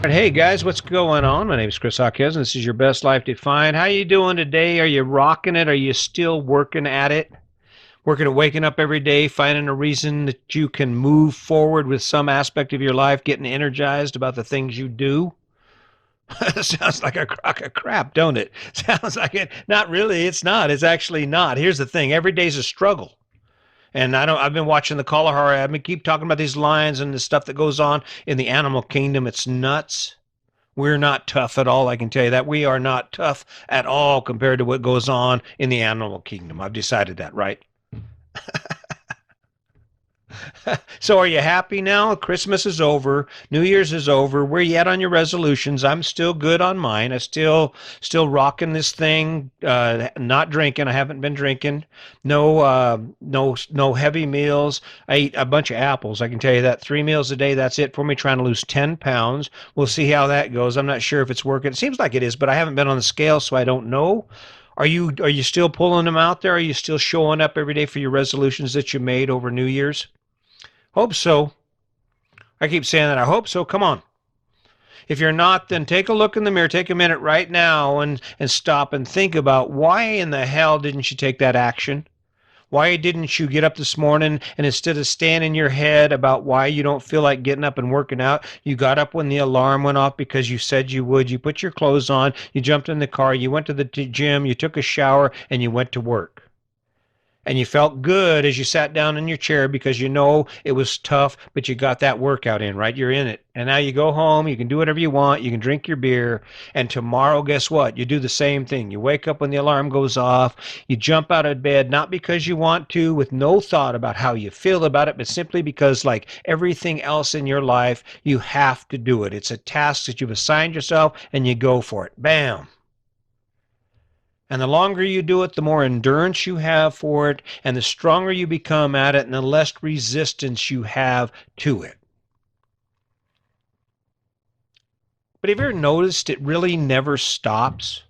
Hey guys, what's going on? My name is Chris Hawkes, and this is your best life defined. How you doing today? Are you rocking it? Are you still working at it? Working at waking up every day, finding a reason that you can move forward with some aspect of your life, getting energized about the things you do? Sounds like a crock of crap, don't it? Sounds like it. Not really. It's not. It's actually not. Here's the thing. Every day's a struggle. And I've been watching the Kalahari. I've been keep talking about these lions and the stuff that goes on in the animal kingdom. It's nuts. We're not tough at all. I can tell you that. We are not tough at all compared to what goes on in the animal kingdom. I've decided that, right? So are you happy now? Christmas is over. New Year's is over. Where you at on your resolutions? I'm still good on mine. I still rocking this thing. Not drinking. I haven't been drinking. No heavy meals. I eat a bunch of apples. I can tell you that. 3 meals a day. That's it for me. Trying to lose 10 pounds. We'll see how that goes. I'm not sure if it's working. It seems like it is, but I haven't been on the scale, so I don't know. Are you still pulling them out there? Are you still showing up every day for your resolutions that you made over New Year's? Hope so. I keep saying that. I hope so. Come on. If you're not, then take a look in the mirror. Take a minute right now and stop and think about why in the hell didn't you take that action? Why didn't you get up this morning and instead of staying in your head about why you don't feel like getting up and working out, you got up when the alarm went off because you said you would. You put your clothes on, you jumped in the car, you went to the gym, you took a shower, and you went to work, and you felt good as you sat down in your chair because you know it was tough, but you got that workout in, right? You're in it. And now you go home, you can do whatever you want, you can drink your beer, and tomorrow, guess what? You do the same thing. You wake up when the alarm goes off, you jump out of bed, not because you want to, with no thought about how you feel about it, but simply because, like everything else in your life, you have to do it. It's a task that you've assigned yourself, and you go for it. Bam. And the longer you do it, the more endurance you have for it, and the stronger you become at it, and the less resistance you have to it. But have you ever noticed it really never stops?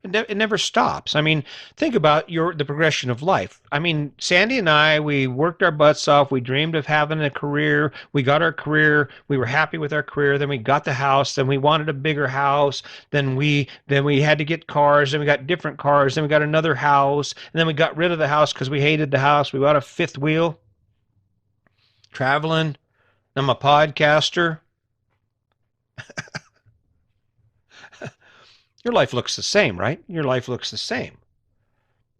It never stops. I mean, think about the progression of life. I mean, Sandy and I, we worked our butts off. We dreamed of having a career. We got our career. We were happy with our career. Then we got the house. Then we wanted a bigger house. Then we had to get cars. Then we got different cars. Then we got another house. And then we got rid of the house because we hated the house. We bought a fifth wheel. Traveling. I'm a podcaster. Your life looks the same, right? Your life looks the same.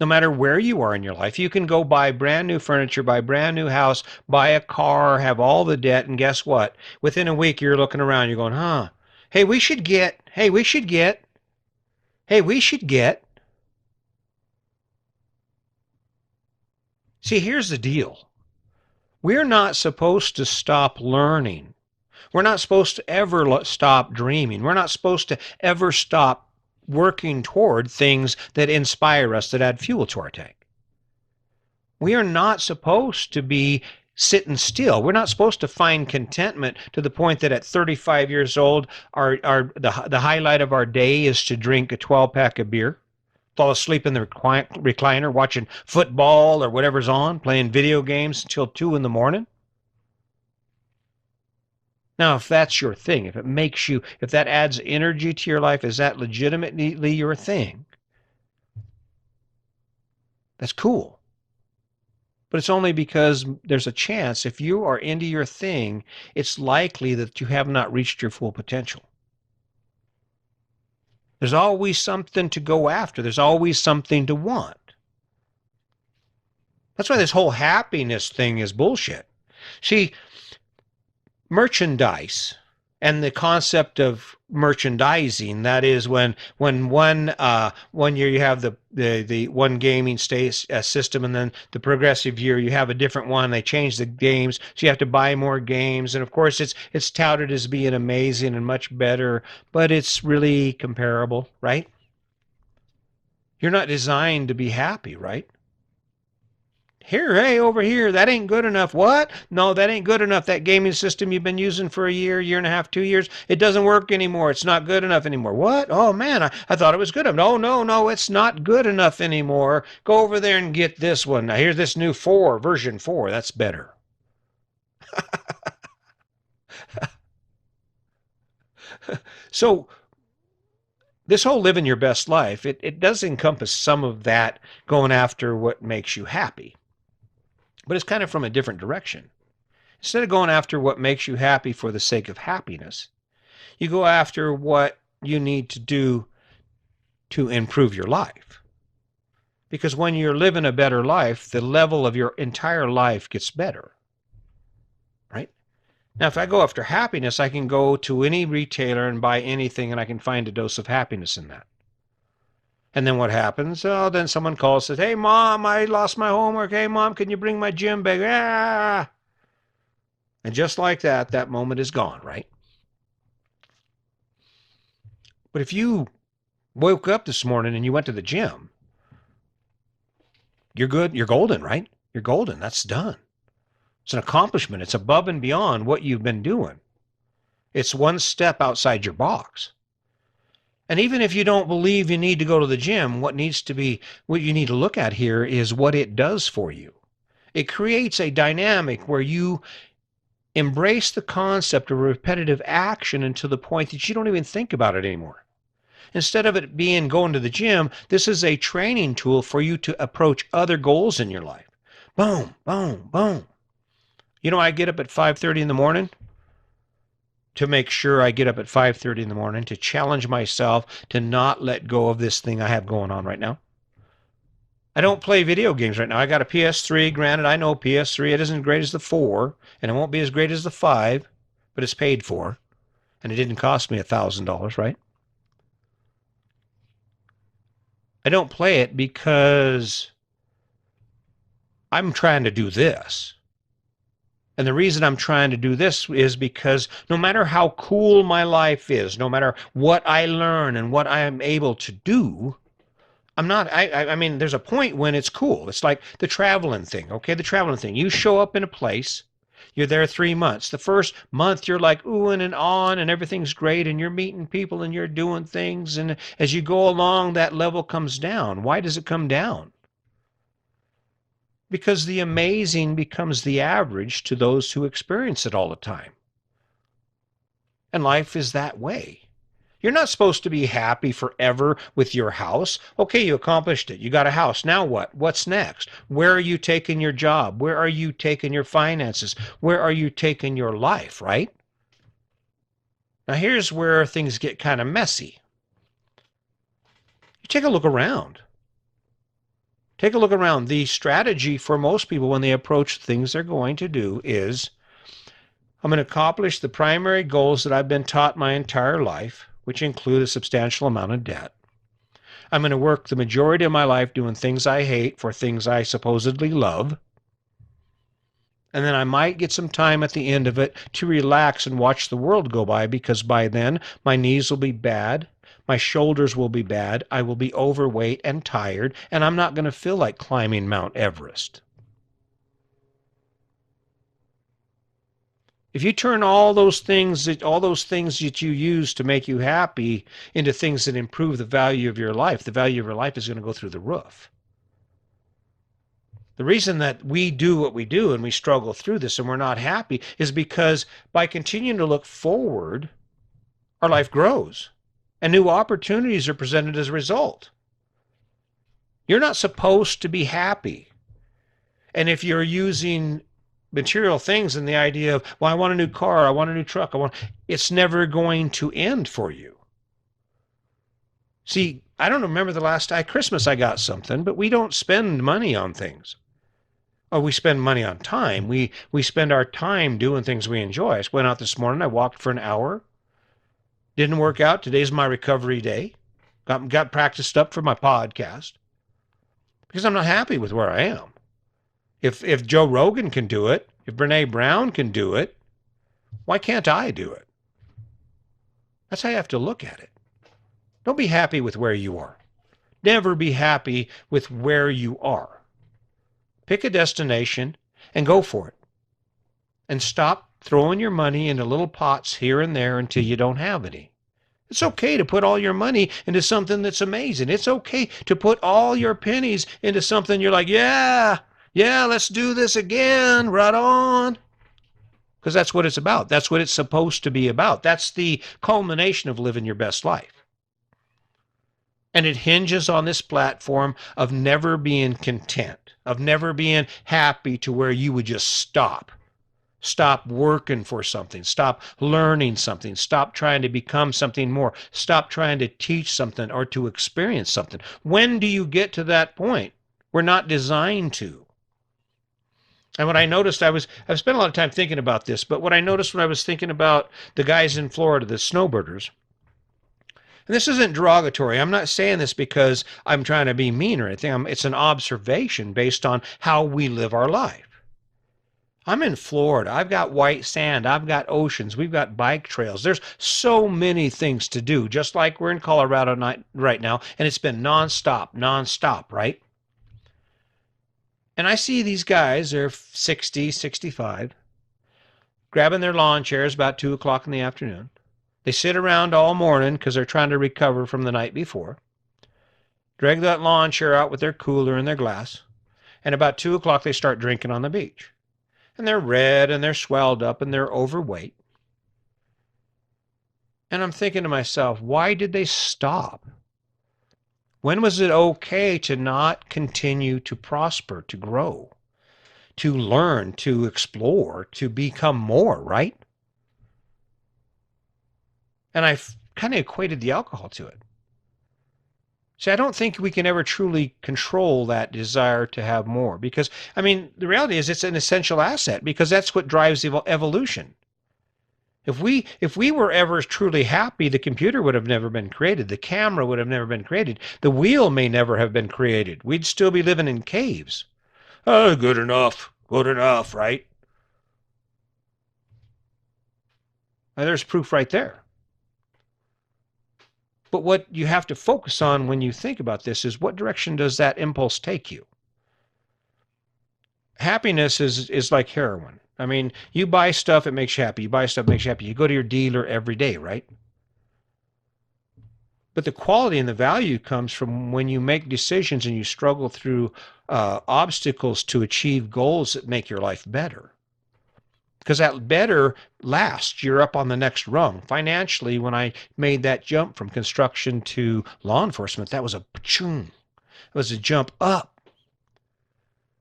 No matter where you are in your life, you can go buy brand new furniture, buy a brand new house, buy a car, have all the debt, and guess what? Within a week, you're looking around, you're going, huh? Hey, we should get, hey, we should get, hey, we should get. See, here's the deal. We're not supposed to stop learning. We're not supposed to ever stop dreaming. We're not supposed to ever stop working toward things that inspire us, that add fuel to our tank. We are not supposed to be sitting still. We're not supposed to find contentment to the point that at 35 years old, the highlight of our day is to drink a 12-pack of beer, fall asleep in the recliner, watching football or whatever's on, playing video games until 2 in the morning. Now, if that's your thing, if that adds energy to your life, is that legitimately your thing? That's cool. But it's only because there's a chance if you are into your thing, it's likely that you have not reached your full potential. There's always something to go after. There's always something to want. That's why this whole happiness thing is bullshit. See, merchandise and the concept of merchandising, that is when one year you have the one gaming system, and then the progressive year you have a different one. They change the games, so you have to buy more games, and of course it's touted as being amazing and much better, but it's really comparable, right? You're not designed to be happy, right? Here, hey, over here, that ain't good enough. What? No, that ain't good enough. That gaming system you've been using for a year and a half, 2 years, it doesn't work anymore. It's not good enough anymore. What? Oh, man, I thought it was good enough. No, no, no, it's not good enough anymore. Go over there and get this one. Now, here's this new 4, version 4. That's better. So this whole living your best life, it does encompass some of that going after what makes you happy, but it's kind of from a different direction. Instead of going after what makes you happy for the sake of happiness, you go after what you need to do to improve your life. Because when you're living a better life, the level of your entire life gets better, right? Now, if I go after happiness, I can go to any retailer and buy anything and I can find a dose of happiness in that. And then what happens? Oh, then someone calls and says, hey, Mom, I lost my homework. Hey, Mom, can you bring my gym bag? Ah! And just like that, that moment is gone, right? But if you woke up this morning and you went to the gym, you're good. You're golden, right? You're golden. That's done. It's an accomplishment. It's above and beyond what you've been doing. It's one step outside your box. And even if you don't believe you need to go to the gym, what you need to look at here is what it does for you. It creates a dynamic where you embrace the concept of repetitive action until the point that you don't even think about it anymore. Instead of it being going to the gym, this is a training tool for you to approach other goals in your life. Boom, boom, boom. You know, I get up at 5:30 in the morning to make sure I get up at 5:30 in the morning to challenge myself to not let go of this thing I have going on right now. I don't play video games right now. I got a PS3. Granted, I know PS3, it isn't as great as the 4, and it won't be as great as the 5, but it's paid for, and it didn't cost me $1,000, right? I don't play it because I'm trying to do this. And the reason I'm trying to do this is because no matter how cool my life is, no matter what I learn and what I am able to do, I mean, there's a point when it's cool. It's like the traveling thing, okay? The traveling thing. You show up in a place, you're there 3 months. The first month, you're like oohing and on, and everything's great, and you're meeting people and you're doing things. And as you go along, that level comes down. Why does it come down? Because the amazing becomes the average to those who experience it all the time. And life is that way. You're not supposed to be happy forever with your house. Okay, you accomplished it. You got a house. Now what? What's next? Where are you taking your job? Where are you taking your finances? Where are you taking your life, right? Now here's where things get kind of messy. You take a look around. Take a look around. The strategy for most people when they approach things they're going to do is, I'm going to accomplish the primary goals that I've been taught my entire life, which include a substantial amount of debt. I'm going to work the majority of my life doing things I hate for things I supposedly love. And then I might get some time at the end of it to relax and watch the world go by, because by then my knees will be bad, my shoulders will be bad, I will be overweight and tired, and I'm not going to feel like climbing Mount Everest. If you turn all those things that you use to make you happy into things that improve the value of your life, the value of your life is going to go through the roof. The reason that we do what we do and we struggle through this and we're not happy is because by continuing to look forward, our life grows and new opportunities are presented as a result. You're not supposed to be happy. And if you're using material things and the idea of, well, I want a new car, I want a new truck, it's never going to end for you. See, I don't remember the last Christmas I got something, but we don't spend money on things. Oh, we spend money on time. We spend our time doing things we enjoy. I went out this morning, I walked for an hour. Didn't work out. Today's my recovery day. Got practiced up for my podcast because I'm not happy with where I am. If Joe Rogan can do it, if Brene Brown can do it, why can't I do it? That's how you have to look at it. Don't be happy with where you are. Never be happy with where you are. Pick a destination and go for it. And stop throwing your money into little pots here and there until you don't have any. It's okay to put all your money into something that's amazing. It's okay to put all your pennies into something you're like, yeah, let's do this again, right on. because that's what it's about. That's what it's supposed to be about. That's the culmination of living your best life. And it hinges on this platform of never being content, of never being happy to where you would just stop. Stop working for something. Stop learning something. Stop trying to become something more. Stop trying to teach something or to experience something. When do you get to that point? We're not designed to. And what I noticed, I've spent a lot of time thinking about this, but what I noticed when I was thinking about the guys in Florida, the snowbirders, and this isn't derogatory. I'm not saying this because I'm trying to be mean or anything. It's an observation based on how we live our life. I'm in Florida. I've got white sand. I've got oceans. We've got bike trails. There's so many things to do, just like we're in Colorado right now, and it's been nonstop, right? And I see these guys, they're 60, 65, grabbing their lawn chairs about 2 o'clock in the afternoon. They sit around all morning because they're trying to recover from the night before. Drag that lawn chair out with their cooler and their glass. And about 2 o'clock, they start drinking on the beach. And they're red and they're swelled up and they're overweight. And I'm thinking to myself, why did they stop? When was it okay to not continue to prosper, to grow, to learn, to explore, to become more, right? And I've kind of equated the alcohol to it. See, I don't think we can ever truly control that desire to have more because, I mean, the reality is it's an essential asset because that's what drives evolution. If we were ever truly happy, the computer would have never been created. The camera would have never been created. The wheel may never have been created. We'd still be living in caves. Oh, good enough, right? And there's proof right there. But what you have to focus on when you think about this is what direction does that impulse take you? Happiness is like heroin. I mean, you buy stuff, it makes you happy. You buy stuff, it makes you happy. You go to your dealer every day, right? But the quality and the value comes from when you make decisions and you struggle through obstacles to achieve goals that make your life better. Because that better lasts. You're up on the next rung. Financially, when I made that jump from construction to law enforcement, that was a choom. It was a jump up.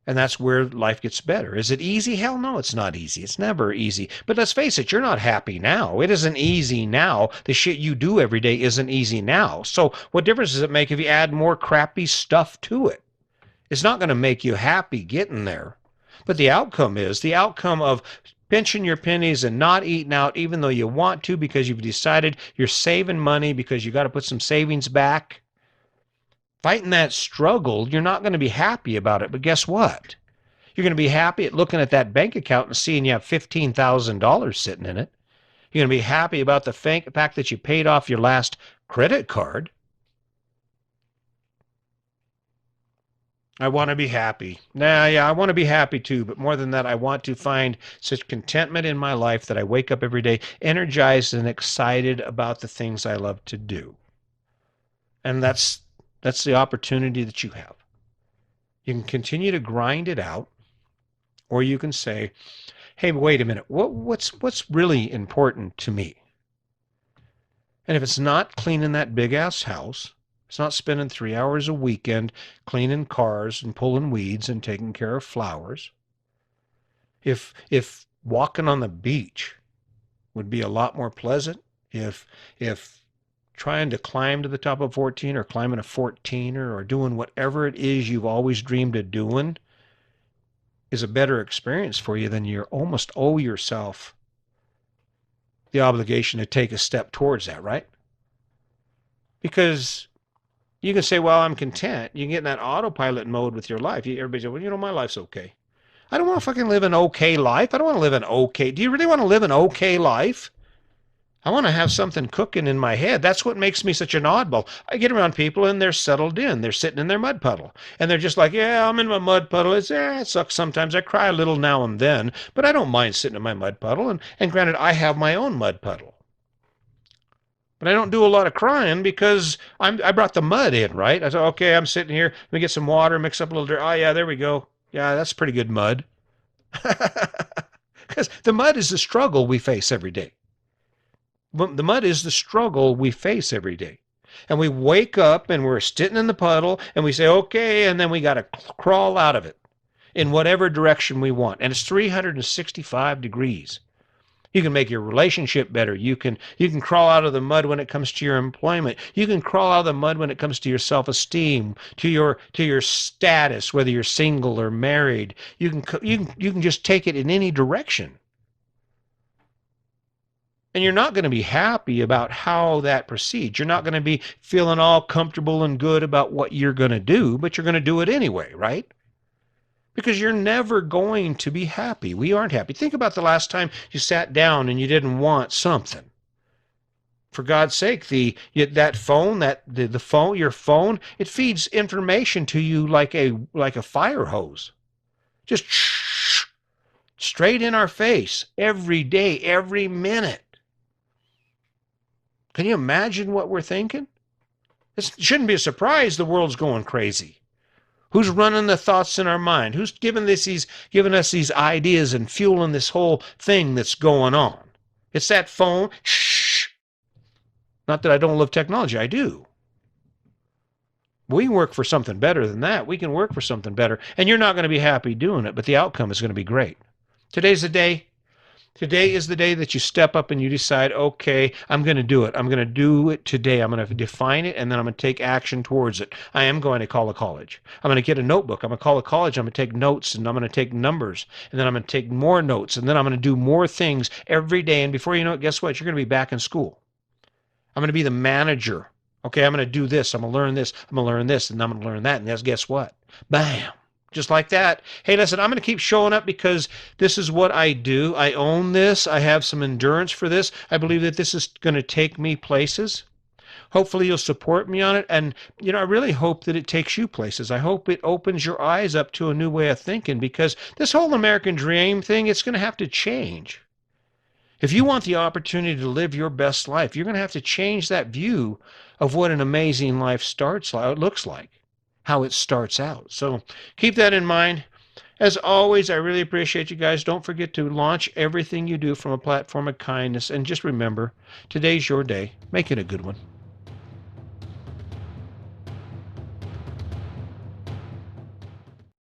And that's where life gets better. Is it easy? Hell no, it's not easy. It's never easy. But let's face it, you're not happy now. It isn't easy now. The shit you do every day isn't easy now. So what difference does it make if you add more crappy stuff to it? It's not going to make you happy getting there. But the outcome of pinching your pennies and not eating out even though you want to because you've decided you're saving money because you got to put some savings back. Fighting that struggle, you're not going to be happy about it. But guess what? You're going to be happy at looking at that bank account and seeing you have $15,000 sitting in it. You're going to be happy about the fact that you paid off your last credit card. I want to be happy. Yeah, I want to be happy too. But more than that, I want to find such contentment in my life that I wake up every day energized and excited about the things I love to do. And that's the opportunity that you have. You can continue to grind it out, or you can say, hey, wait a minute, what's really important to me? And if it's not cleaning that big-ass house, it's not spending 3 hours a weekend cleaning cars and pulling weeds and taking care of flowers, if walking on the beach would be a lot more pleasant, if trying to climb to the top of 14 or climbing a 14er or doing whatever it is you've always dreamed of doing is a better experience for you, then you almost owe yourself the obligation to take a step towards that, right? Because you can say, well, I'm content. You can get in that autopilot mode with your life. Everybody says, well, my life's okay. I don't want to fucking live an okay life. I don't want to live an okay. Do you really want to live an okay life? I want to have something cooking in my head. That's what makes me such an oddball. I get around people and they're settled in. They're sitting in their mud puddle. And they're just like, yeah, I'm in my mud puddle. It sucks sometimes. I cry a little now and then. But I don't mind sitting in my mud puddle. And granted, I have my own mud puddle. But I don't do a lot of crying because I brought the mud in, right? I thought, okay, I'm sitting here. Let me get some water, mix up a little dirt. Oh, yeah, there we go. Yeah, that's pretty good mud. Because the mud is the struggle we face every day. The mud is the struggle we face every day. And we wake up and we're sitting in the puddle and we say, okay, and then we got to crawl out of it in whatever direction we want. And it's 365 degrees. You can make your relationship better. You can crawl out of the mud when it comes to your employment. You can crawl out of the mud when it comes to your self-esteem, to your status, whether you're single or married. You can just take it in any direction. And you're not going to be happy about how that proceeds. You're not going to be feeling all comfortable and good about what you're going to do, but you're going to do it anyway, right? Because you're never going to be happy. We aren't happy. Think about the last time you sat down and you didn't want something. For God's sake, that phone, your phone, it feeds information to you like a fire hose. Just straight in our face every day, every minute. Can you imagine what we're thinking? It shouldn't be a surprise the world's going crazy. Who's running the thoughts in our mind? Who's giving us these ideas and fueling this whole thing that's going on? It's that phone. Shh. Not that I don't love technology. I do. We can work for something better than that. We can work for something better. And you're not going to be happy doing it, but the outcome is going to be great. Today's the day. Today is the day that you step up and you decide, okay, I'm going to do it. I'm going to do it today. I'm going to define it, and then I'm going to take action towards it. I am going to call a college. I'm going to get a notebook. I'm going to call a college. I'm going to take notes, and I'm going to take numbers, and then I'm going to take more notes, and then I'm going to do more things every day. And before you know it, guess what? You're going to be back in school. I'm going to be the manager. Okay, I'm going to do this. I'm going to learn this. I'm going to learn this, and I'm going to learn that. And guess what? Bam. Just like that. Hey, listen, I'm going to keep showing up because this is what I do. I own this. I have some endurance for this. I believe that this is going to take me places. Hopefully you'll support me on it. And, I really hope that it takes you places. I hope it opens your eyes up to a new way of thinking, because this whole American dream thing, it's going to have to change. If you want the opportunity to live your best life, you're going to have to change that view of what an amazing life looks like. How it starts out. So keep that in mind. As always, I really appreciate you guys. Don't forget to launch everything you do from a platform of kindness. And just remember, today's your day. Make it a good one.